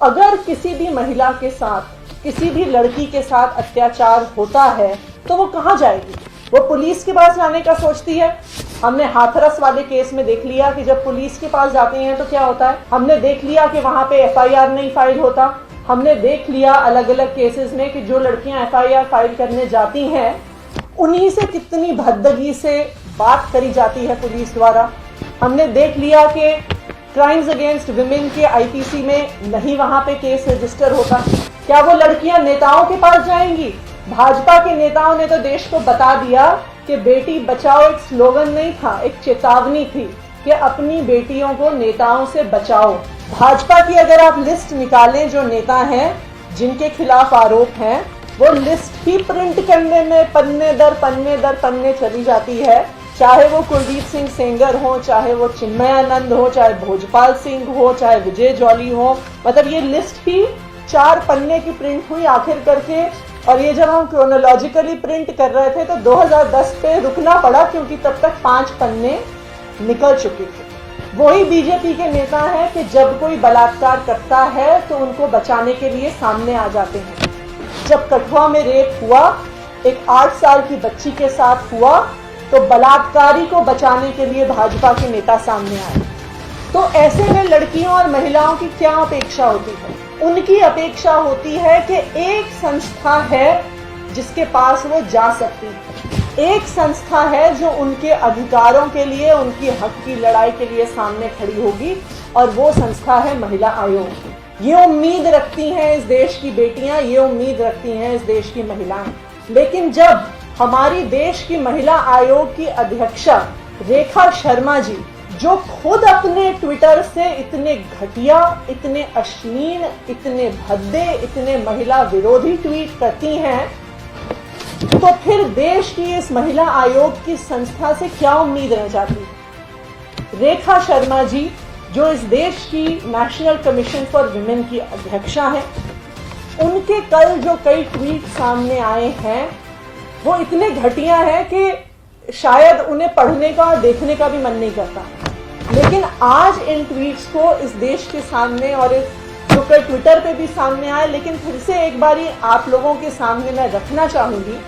अगर किसी भी महिला के साथ, किसी भी लड़की के साथ अत्याचार होता है तो वो कहाँ जाएगी? वो पुलिस के पास जाने का सोचती है। हमने हाथरस वाले केस में देख लिया कि जब पुलिस के पास जाते हैं तो क्या होता है। हमने देख लिया कि वहां पे एफआईआर नहीं फाइल होता। हमने देख लिया अलग अलग केसेस में कि जो लड़कियां एफआईआर फाइल करने जाती हैं उन्हीं से कितनी भद्दगी से बात करी जाती है पुलिस द्वारा। हमने देख लिया कि क्राइम्स अगेंस्ट विमेन के आईपीसी में नहीं वहां पे केस रजिस्टर होता। क्या वो लड़कियां नेताओं के पास जाएंगी? भाजपा के नेताओं ने तो देश को बता दिया कि बेटी बचाओ एक स्लोगन नहीं था, एक चेतावनी थी कि अपनी बेटियों को नेताओं से बचाओ। भाजपा की अगर आप लिस्ट निकालें जो नेता हैं जिनके खिलाफ आरोप हैं, वो लिस्ट ही प्रिंट करने में पन्ने दर पन्ने चली जाती है। चाहे वो कुलदीप सिंह सेंगर हो, चाहे वो चिन्मयानंद हो, चाहे भोजपाल सिंह हो, चाहे विजय जौली हो, मतलब ये लिस्ट ही 4 पन्ने की प्रिंट हुई आखिर करके। और ये जब हम क्रोनोलॉजिकली प्रिंट कर रहे थे तो 2010 पे रुकना पड़ा क्योंकि तब तक 5 पन्ने निकल चुके थे। वही बीजेपी के नेता हैं कि जब कोई बलात्कार करता है तो उनको बचाने के लिए सामने आ जाते हैं। जब कठुआ में रेप हुआ, एक 8 साल की बच्ची के साथ हुआ, तो बलात्कारी को बचाने के लिए भाजपा के नेता सामने आए। तो ऐसे में लड़कियों और महिलाओं की क्या अपेक्षा होती है? उनकी अपेक्षा होती है कि एक संस्था है जिसके पास वो जा सकती है, एक संस्था है जो उनके अधिकारों के लिए, उनकी हक की लड़ाई के लिए सामने खड़ी होगी, और वो संस्था है महिला आयोग। ये उम्मीद रखती हैं इस देश की बेटियां, ये उम्मीद रखती हैं इस देश की महिलाएं। लेकिन जब हमारी देश की महिला आयोग की अध्यक्षा रेखा शर्मा जी, जो खुद अपने ट्विटर से इतने घटिया, इतने अश्लील, इतने भद्दे, इतने महिला विरोधी ट्वीट करती हैं, तो फिर देश की इस महिला आयोग की संस्था से क्या उम्मीद रह जाती है? रेखा शर्मा जी, जो इस देश की नेशनल कमीशन फॉर विमेन की अध्यक्षा हैं, उनके कल जो कई ट्वीट सामने आए हैं वो इतने घटिया हैं कि शायद उन्हें पढ़ने का और देखने का भी मन नहीं करता। लेकिन आज इन ट्वीट्स को इस देश के सामने, और जो कल ट्विटर पे भी सामने आए, लेकिन फिर से एक बारी आप लोगों के सामने मैं रखना चाहूंगी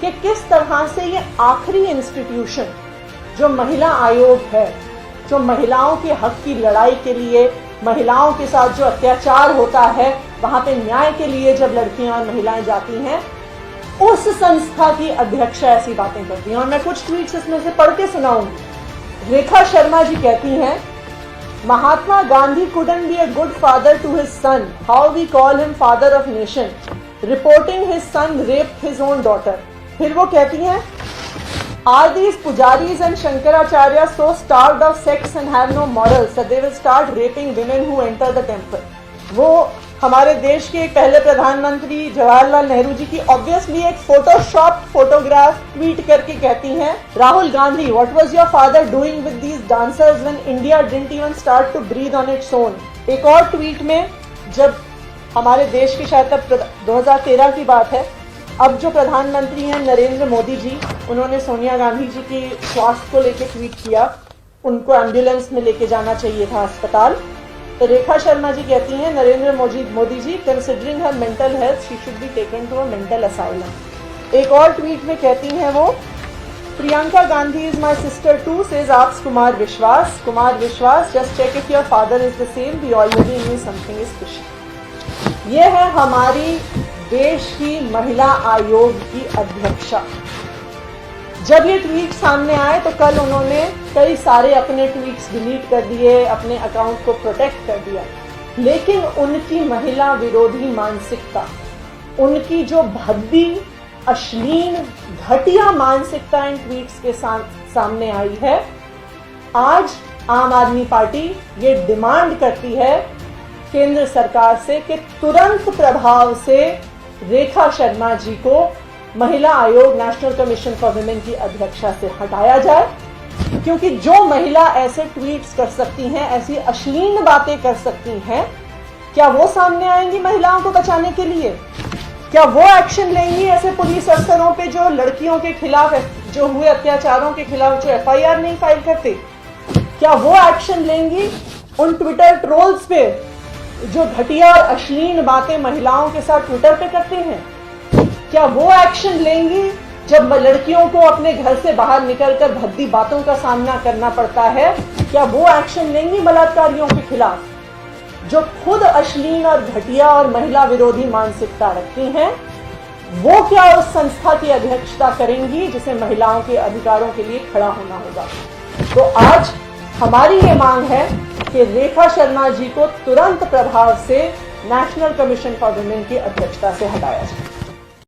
कि किस तरह से ये आखिरी इंस्टीट्यूशन जो महिला आयोग है, जो महिलाओं के हक की लड़ाई के लिए, महिलाओं के साथ जो अत्याचार होता है वहां पे न्याय के लिए जब लड़कियां और महिलाएं जाती हैं, उस संस्था की अध्यक्षा ऐसी बातें करती हैं। और मैं कुछ ट्वीट्स इसमें से पढ़ के सुनाऊंगी। रेखा शर्मा जी कहती हैं, Mahatma Gandhi couldn't be a good father to his son. How we call him father of nation. Reporting his son raped his own daughter. फिर वो कहती हैं, are these pujaris and Shankaracharya so starved of sex and have no morals that they will start raping women who enter the temple? वो हमारे देश के पहले प्रधानमंत्री जवाहरलाल नेहरू जी की ऑब्वियसली एक फोटोशॉप फोटोग्राफ ट्वीट करके कहती हैं, Rahul Gandhi, what was your father doing with these dancers when India didn't even start to breathe on its own. एक और ट्वीट में, जब हमारे देश की शायद तब 2013 की बात है, अब जो प्रधानमंत्री हैं नरेंद्र मोदी जी, उन्होंने सोनिया गांधी जी की स्वास्थ्य को लेकर ट्वीट किया, उनको एम्बुलेंस में लेके जाना चाहिए था अस्पताल। तो रेखा शर्मा जी कहती हैं, Narendra Modi ji, considering her mental health she should be taken to a mental asylum. एक और ट्वीट में कहती हैं वो, Priyanka Gandhi is my sister too, says AAP's Kumar Vishwas, just check if your father is the same, we already knew something is fishy. ये है हमारी देश की महिला आयोग की अध्यक्षा। जब ये ट्वीट सामने आए तो कल उन्होंने कई सारे अपने ट्वीट्स डिलीट कर दिए, अपने अकाउंट को प्रोटेक्ट कर दिया, लेकिन उनकी महिला विरोधी मानसिकता, उनकी जो भद्दी, अश्लील, घटिया मानसिकता इन ट्वीट्स के सामने आई है। आज आम आदमी पार्टी ये डिमांड करती है केंद्र सरकार से कि तुरंत प्रभाव से रेखा शर्मा जी को महिला आयोग, नेशनल कमीशन फॉर विमेन की अध्यक्षा से हटाया जाए, क्योंकि जो महिला ऐसे ट्वीट्स कर सकती हैं, ऐसी अश्लील बातें कर सकती हैं, क्या वो सामने आएंगी महिलाओं को बचाने के लिए? क्या वो एक्शन लेंगी ऐसे पुलिस अफसरों पे जो लड़कियों के खिलाफ, जो हुए अत्याचारों के खिलाफ जो एफआईआर नहीं फाइल करते? क्या वो एक्शन लेंगी उन ट्विटर ट्रोल्स पे जो घटिया और अश्लील बातें महिलाओं के साथ ट्विटर पे करते हैं, क्या वो एक्शन लेंगी जब लड़कियों को अपने घर से बाहर निकलकर भद्दी बातों का सामना करना पड़ता है? क्या वो एक्शन लेंगी बलात्कारियों के खिलाफ जो खुद अश्लील और घटिया और महिला विरोधी मानसिकता रखती हैं? वो क्या उस संस्था की अध्यक्षता करेंगी जिसे महिलाओं के अधिकारों के लिए खड़ा होना होगा? तो आज हमारी ये मांग है कि रेखा शर्मा जी को तुरंत प्रभाव से नेशनल कमीशन फॉर वुमेन की अध्यक्षता से हटाया जाए।